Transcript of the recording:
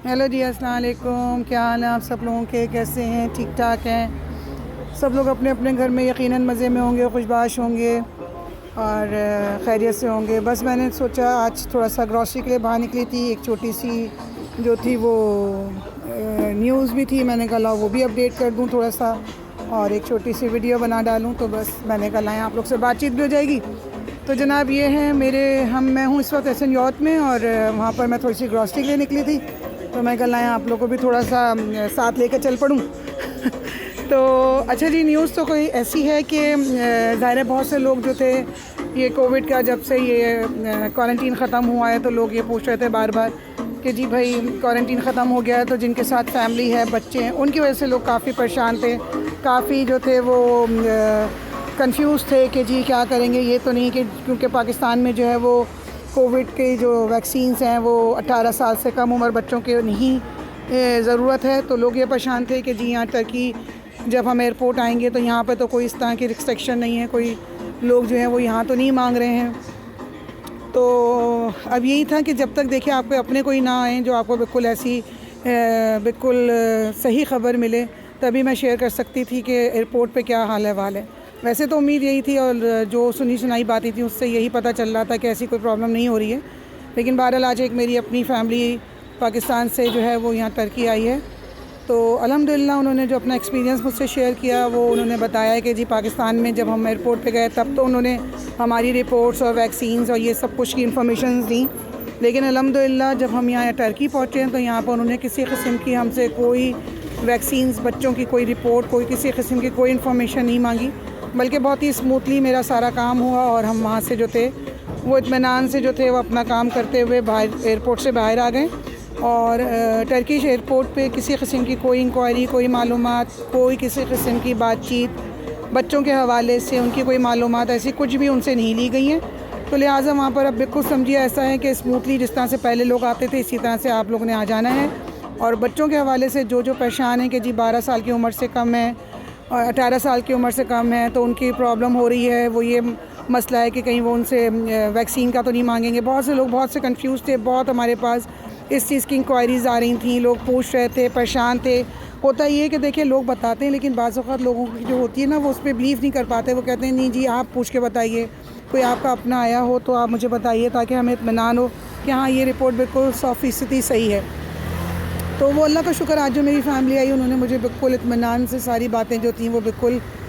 Hello जी, अस्सलाम वालेकुम। क्या हाल है आप सब लोगों के? कैसे हैं? ठीक ठाक हैं सब लोग? अपने अपने घर में यकीनन मज़े में होंगे, खुशबाश होंगे और खैरियत से होंगे। बस मैंने सोचा आज थोड़ा सा ग्रॉसरी के लिए बाहर निकली थी। एक छोटी सी जो थी वो न्यूज़ भी थी। मैंने कहा वो भी अपडेट कर दूं थोड़ा सा और एक छोटी सी वीडियो बना डालूं। तो बस मैंने कहा लाएँ, आप लोग से बातचीत भी हो जाएगी। तो जनाब ये है मैं हूँ इस वक्त एहसन यॉर्क में और वहाँ पर मैं थोड़ी सी ग्रॉसरी के लिए निकली थी। तो मैं कल आया आप लोग को भी थोड़ा सा साथ लेकर चल पड़ूँ। तो अच्छा जी, न्यूज़ तो कोई ऐसी है कि ज़ाहिर है बहुत से लोग जो थे ये कोविड का जब से ये क्वारंटीन ख़त्म हुआ है तो लोग ये पूछ रहे थे बार बार कि जी भाई क्वारंटीन ख़त्म हो गया है तो जिनके साथ फैमिली है, बच्चे हैं, उनकी वजह से लोग काफ़ी परेशान थे। काफ़ी जो थे वो कंफ्यूज थे कि जी क्या करेंगे। ये तो नहीं कि क्योंकि पाकिस्तान में जो है वो कोविड के जो वैक्सीन्स हैं वो 18 साल से कम उम्र बच्चों के नहीं ज़रूरत है। तो लोग ये परेशान थे कि जी यहाँ टर्की जब हम एयरपोर्ट आएंगे तो यहाँ पे तो कोई इस तरह की रिस्ट्रिक्शन नहीं है, कोई लोग जो हैं वो यहाँ तो नहीं मांग रहे हैं। तो अब यही था कि जब तक देखिए आपके अपने कोई ना आए जो आपको बिल्कुल ऐसी बिल्कुल सही ख़बर मिले तभी मैं शेयर कर सकती थी कि एयरपोर्ट पे क्या हाल अहवाल है। वैसे तो उम्मीद यही थी और जो सुनी सुनाई बातें थी उससे यही पता चल रहा था कि ऐसी कोई प्रॉब्लम नहीं हो रही है। लेकिन बहरहाल आज एक मेरी अपनी फैमिली पाकिस्तान से जो है वो यहाँ टर्की आई है। तो अल्हम्दुलिल्लाह उन्होंने जो अपना एक्सपीरियंस मुझसे शेयर किया वो उन्होंने बताया कि जी पाकिस्तान में जब हम एयरपोर्ट पे गए तब तो उन्होंने हमारी रिपोर्ट्स और वैक्सीन्स और ये सब कुछ की इन्फॉर्मेशन दी। लेकिन अल्हम्दुलिल्लाह जब हम यहाँ टर्की पहुँचे हैं तो यहाँ पर उन्होंने किसी किस्म की हमसे कोई वैक्सीन्स, बच्चों की कोई रिपोर्ट, कोई किसी किस्म की कोई इन्फॉर्मेशन नहीं मांगी। बल्कि बहुत ही स्मूथली मेरा सारा काम हुआ और हम वहाँ से जो थे वो इत्मीनान से जो थे वो अपना काम करते हुए बाहर एयरपोर्ट से बाहर आ गए। और टर्किश एयरपोर्ट पे किसी किस्म की कोई इंक्वायरी, कोई मालूमात, कोई किसी किस्म की बातचीत बच्चों के हवाले से उनकी कोई मालूमात ऐसी कुछ भी उनसे नहीं ली गई हैं। तो लिहाजा वहाँ पर अब बिल्कुल समझिए ऐसा है कि स्मूथली जिस तरह से पहले लोग आते थे इसी तरह से आप लोगों ने आ जाना है। और बच्चों के हवाले से जो जो परेशान हैं कि जी 12 साल की उम्र से कम है और 18 साल की उम्र से कम है तो उनकी प्रॉब्लम हो रही है, वो ये मसला है कि कहीं वो उनसे वैक्सीन का तो नहीं मांगेंगे। बहुत से लोग बहुत से कंफ्यूज थे, बहुत हमारे पास इस चीज़ की इंक्वायरीज़ आ रही थी, लोग पूछ रहे थे, परेशान थे। होता ये है कि देखिए लोग बताते हैं लेकिन बाज़ औक़ात लोगों की जो होती है ना वो उस पर बिलीव नहीं कर पाते। वो कहते हैं नहीं जी आप पूछ के बताइए, कोई आपका अपना आया हो तो आप मुझे बताइए ताकि हमें इत्मीनान हो कि हाँ ये रिपोर्ट बिल्कुल 100% सही है। तो वो अल्लाह का शुक्र आज जो मेरी फ़ैमिली आई उन्होंने मुझे बिल्कुल इत्मीनान से सारी बातें जो थी वो बिल्कुल